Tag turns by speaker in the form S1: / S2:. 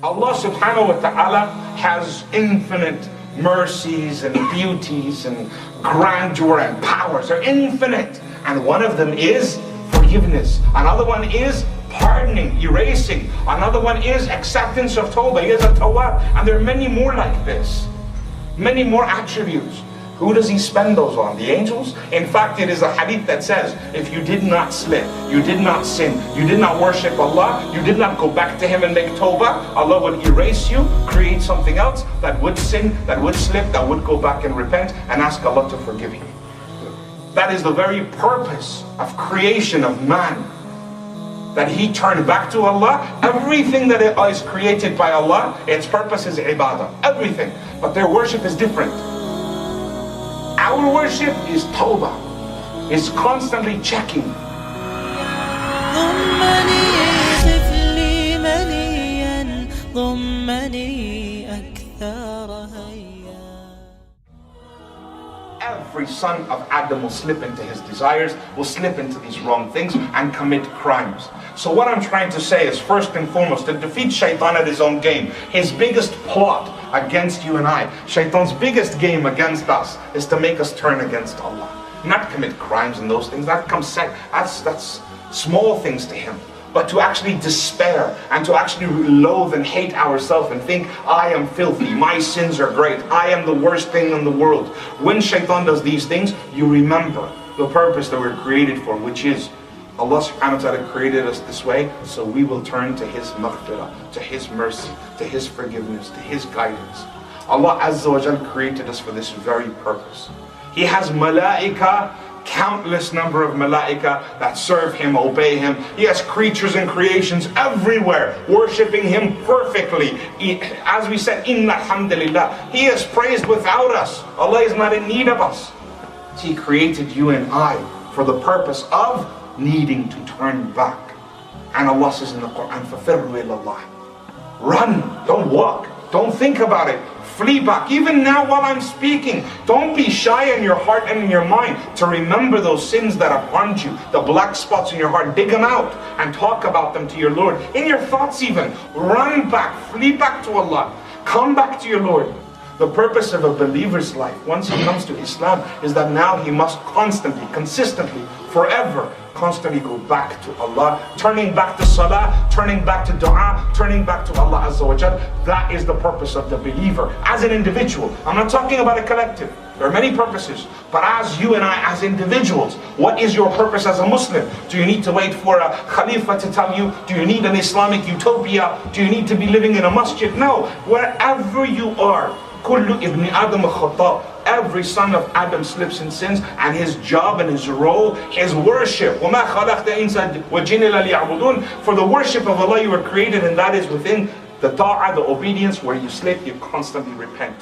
S1: Allah subhanahu wa ta'ala has infinite mercies and beauties and grandeur and powers. They're infinite. And one of them is forgiveness. Another one is pardoning, erasing. Another one is acceptance of tawbah. He is a tawwab. And there are many more like this. Many more attributes. Who does he spend those on? The angels? In fact, it is a hadith that says, if you did not slip, you did not sin, you did not worship Allah, you did not go back to Him and make tawbah, Allah would erase you, create something else that would sin, that would slip, that would go back and repent and ask Allah to forgive you. That is the very purpose of creation of man. That he turned back to Allah. Everything that is created by Allah, its purpose is ibadah. Everything. But their worship is different. Our worship is tawbah. It's constantly checking. Every son of Adam will slip into his desires, will slip into these wrong things and commit crimes. So what I'm trying to say is, first and foremost, to defeat shaitan at his own game. His biggest plot against you and I, shaitan's biggest game against us, is to make us turn against Allah. Not commit crimes and those things. That comes second. That's small things to him. But to actually despair and to actually loathe and hate ourselves and think, I am filthy, my sins are great, I am the worst thing in the world. When shaitan does these things, you remember the purpose that we're created for, which is Allah subhanahu wa ta'ala created us this way, so we will turn to His maghfirah, to His mercy, to His forgiveness, to His guidance. Allah Azza wa Jal created us for this very purpose. He has malaika, countless number of malaika that serve Him, obey Him. He has creatures and creations everywhere worshipping Him perfectly. As we said, Inna alhamdulillah, He is praised without us. Allah is not in need of us. He created you and I for the purpose of needing to turn back. And Allah says in the Quran, فَفِرُّ إِلَى اللَّهِ. Run, don't walk, don't think about it. Flee back. Even now while I'm speaking, don't be shy in your heart and in your mind to remember those sins that have harmed you, the black spots in your heart. Dig them out and talk about them to your Lord. In your thoughts even. Run back, flee back to Allah. Come back to your Lord. The purpose of a believer's life, once he comes to Islam, is that now he must constantly, consistently, forever, constantly go back to Allah, turning back to salah, turning back to dua, turning back to Allah Azza wa Jal. That is the purpose of the believer as an individual. I'm not talking about a collective. There are many purposes, but as you and I, as individuals, what is your purpose as a Muslim? Do you need to wait for a Khalifa to tell you? Do you need an Islamic utopia? Do you need to be living in a masjid? No, wherever you are, Kullu ibn Adam khata. Every son of Adam slips and sins, and his job and his role is worship. وَمَا خَلَقْتَ إِنسَانَ وَجِنَّ إِلَّا لِيَعْبُدُونَ. For the worship of Allah you were created, and that is within the ta'ah, the obedience. Where you slip, you constantly repent.